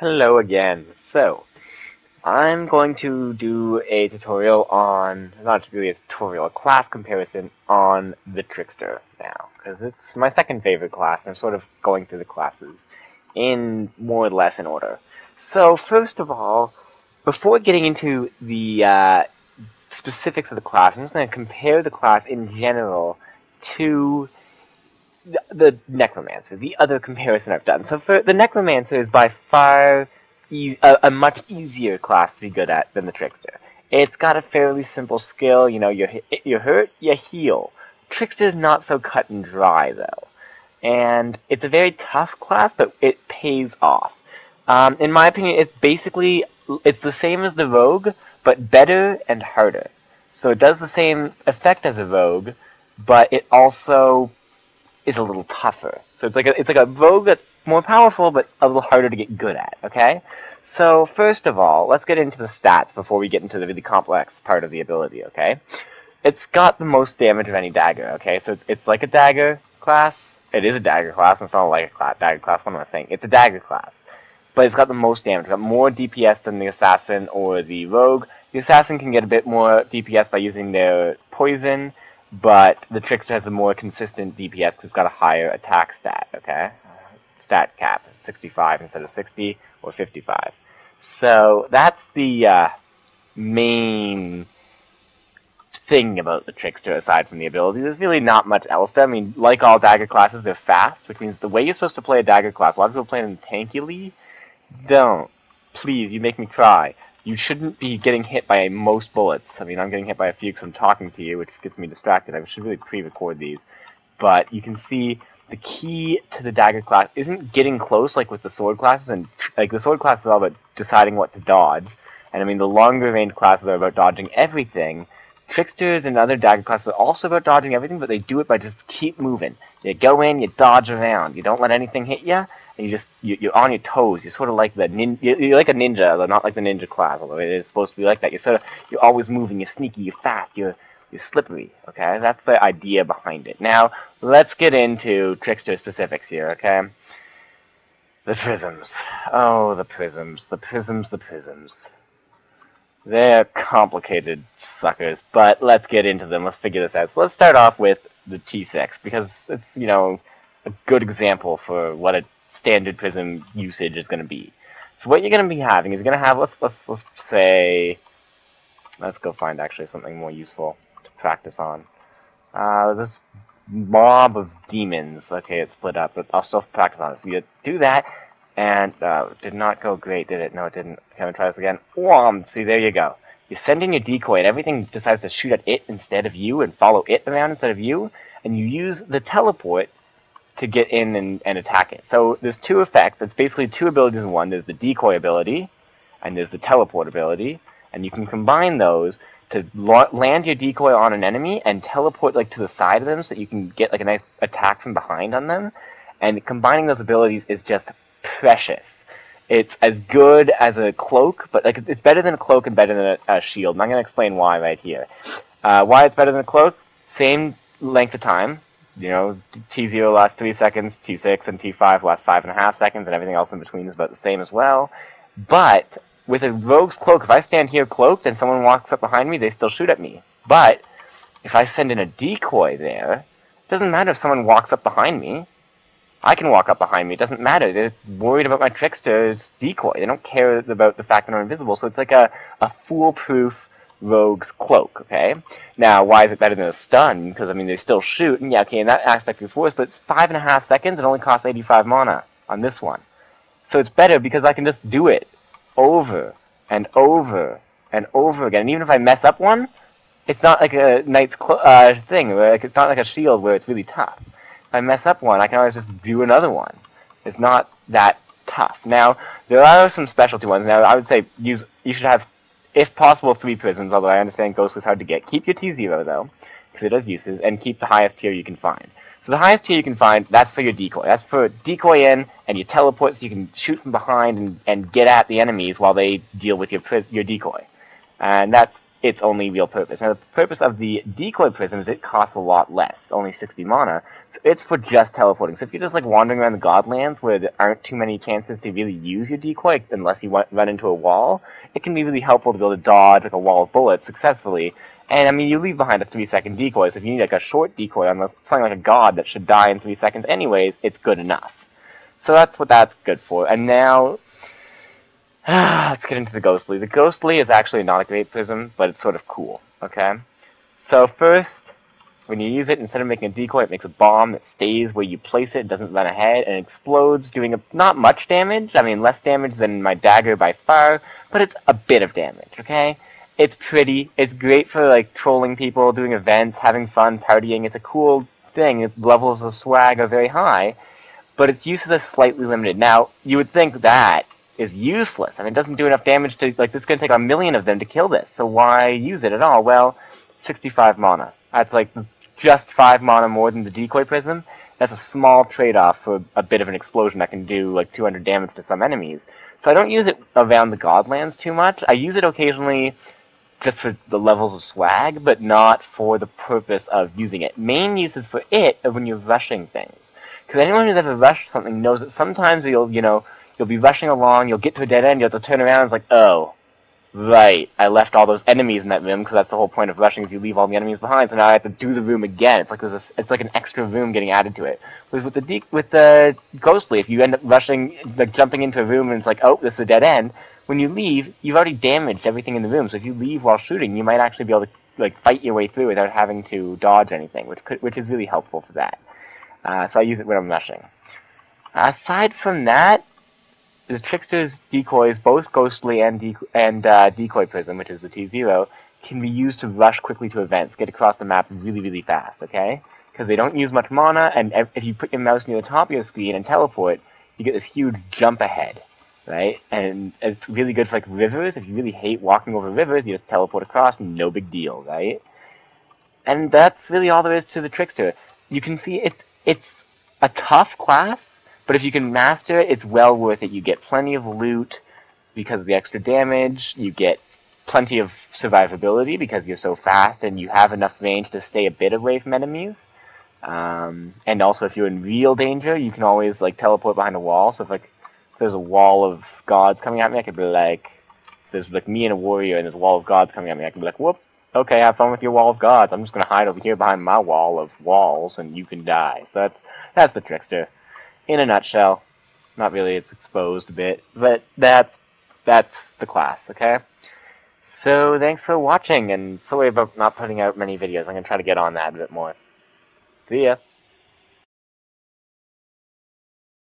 Hello again. So, I'm going to do a tutorial on, not really a tutorial, a class comparison on the Trickster now, because it's my second favorite class, and I'm sort of going through the classes in more or less in order. So, first of all, before getting into the specifics of the class, I'm just going to compare the class in general to the Necromancer, the other comparison I've done. So for the Necromancer is by far a much easier class to be good at than the Trickster. It's got a fairly simple skill, you know, you hurt, you heal. Trickster's not so cut and dry, though. And it's a very tough class, but it pays off. In my opinion, it's the same as the Rogue, but better and harder. So it does the same effect as a Rogue, but it also is a little tougher. So it's like a rogue that's more powerful, but a little harder to get good at, okay? So first of all, let's get into the stats before we get into the really complex part of the ability, okay? It's got the most damage of any dagger, okay? So it's like a dagger class. It is a dagger class. It's not like a dagger class. What am I saying? It's a dagger class. But it's got the most damage. It's got more DPS than the assassin or the rogue. The assassin can get a bit more DPS by using their poison, but the Trickster has a more consistent DPS because it's got a higher attack stat, okay? Stat cap, 65 instead of 60, or 55. So that's the main thing about the Trickster aside from the ability. There's really not much else there. I mean, like all dagger classes, they're fast, which means the way you're supposed to play a dagger class, a lot of people play them tankily. Don't. Please, you make me cry. You shouldn't be getting hit by most bullets. I mean, I'm getting hit by a few because I'm talking to you, which gets me distracted. I should really pre-record these. But you can see the key to the dagger class isn't getting close like with the sword classes. And like the sword class is all about deciding what to dodge. And I mean, the longer range classes are about dodging everything. Tricksters and other dagger classes are also about dodging everything, but they do it by just keep moving. You go in, you dodge around. You don't let anything hit you. And you're on your toes. You're sort of like you're like a ninja, though not like the ninja class, although it is supposed to be like that. You're always moving. You're sneaky. You're fast. You're slippery. Okay, that's the idea behind it. Now let's get into Trickster specifics here. Okay, the prisms. Oh, the prisms. The prisms. The prisms. They're complicated suckers, but let's get into them. Let's figure this out. So let's start off with the T6 because it's a good example for what a standard prism usage is going to be. So what you're going to be having is going to have, let's say, let's go find actually something more useful to practice on. This mob of demons. Okay, it's split up, but I'll still practice on it. So you do that, and did not go great, did it? No, it didn't. Can we try this again? See, there you go. You send in your decoy, and everything decides to shoot at it instead of you, and follow it around instead of you, and you use the teleport to get in and attack it. So there's two effects. It's basically two abilities in one. There's the decoy ability, and there's the teleport ability, and you can combine those to land your decoy on an enemy and teleport like to the side of them so that you can get like a nice attack from behind on them. And combining those abilities is just precious. It's as good as a cloak, but like it's better than a cloak and better than a shield. And I'm going to explain why right here. Why it's better than a cloak? Same length of time. You know, T0 lasts 3 seconds, T6 and T5 last 5.5 seconds, and everything else in between is about the same as well. But with a rogue's cloak, if I stand here cloaked and someone walks up behind me, they still shoot at me. But if I send in a decoy there, it doesn't matter if someone walks up behind me. I can walk up behind me. It doesn't matter. They're worried about my Trickster's decoy. They don't care about the fact that I'm invisible. So it's like a foolproof rogue's cloak, okay? Now, why is it better than a stun? Because, I mean, they still shoot, and yeah, okay, in that aspect it's worse, but it's 5.5 seconds, it only costs 85 mana on this one. So it's better because I can just do it over and over and over again. And even if I mess up one, it's not like a knight's thing, where it's not like a shield where it's really tough. If I mess up one, I can always just do another one. It's not that tough. Now, there are some specialty ones. Now, I would say you should have, if possible, 3 prisms, although I understand Ghost is hard to get. Keep your T0, though, because it has uses, and keep the highest tier you can find. So the highest tier you can find, that's for your decoy. That's for decoy in, and you teleport so you can shoot from behind and get at the enemies while they deal with your decoy. And that's its only real purpose. Now, the purpose of the decoy prism is it costs a lot less, only 60 mana, so it's for just teleporting. So if you're just like wandering around the Godlands where there aren't too many chances to really use your decoy unless you run into a wall, it can be really helpful to be able to dodge like a wall of bullets successfully. And I mean, you leave behind a 3-second decoy, so if you need like a short decoy on something like a god that should die in 3 seconds anyways, it's good enough. So that's what that's good for. And now, let's get into the Ghostly. The Ghostly is actually not a great prism, but it's sort of cool, okay? So first, when you use it, instead of making a decoy, it makes a bomb that stays where you place it, doesn't run ahead, and explodes, doing not much damage. I mean, less damage than my dagger by far, but it's a bit of damage, okay? It's pretty. It's great for, like, trolling people, doing events, having fun, partying. It's a cool thing. Its levels of swag are very high, but its uses are slightly limited. Now, you would think that is useless. I mean, it doesn't do enough damage to, like, it's going to take 1,000,000 of them to kill this, so why use it at all? Well, 65 mana. That's, like, just 5 mana more than the decoy prism. That's a small trade-off for a bit of an explosion that can do, like, 200 damage to some enemies. So I don't use it around the Godlands too much. I use it occasionally just for the levels of swag, but not for the purpose of using it. Main uses for it are when you're rushing things. Because anyone who's ever rushed something knows that sometimes you'll be rushing along, you'll get to a dead end, you have to turn around, and it's like, oh, right, I left all those enemies in that room, because that's the whole point of rushing, is you leave all the enemies behind, so now I have to do the room again. It's like it's like an extra room getting added to it. Whereas with the Ghostly, if you end up rushing, like jumping into a room and it's like, oh, this is a dead end, when you leave, you've already damaged everything in the room, so if you leave while shooting, you might actually be able to, like, fight your way through without having to dodge anything, which is really helpful for that. So I use it when I'm rushing. Aside from that, the Trickster's decoys, both Ghostly and Decoy Prism, which is the T0, can be used to rush quickly to events, get across the map really, really fast, okay? Because they don't use much mana, and if you put your mouse near the top of your screen and teleport, you get this huge jump ahead, right? And it's really good for, like, rivers. If you really hate walking over rivers, you just teleport across, no big deal, right? And that's really all there is to the Trickster. You can see it's a tough class, but if you can master it, it's well worth it. You get plenty of loot because of the extra damage. You get plenty of survivability because you're so fast and you have enough range to stay a bit away from enemies. And also, if you're in real danger, you can always, like, teleport behind a wall. So if there's a wall of gods coming at me, I could be like, there's, like, me and a warrior and there's a wall of gods coming at me. I can be like, whoop, okay, have fun with your wall of gods. I'm just going to hide over here behind my wall of walls and you can die. So that's the Trickster. In a nutshell. Not really, it's exposed a bit, but that's the class, okay? So thanks for watching, and sorry about not putting out many videos. I'm going to try to get on that a bit more. See ya!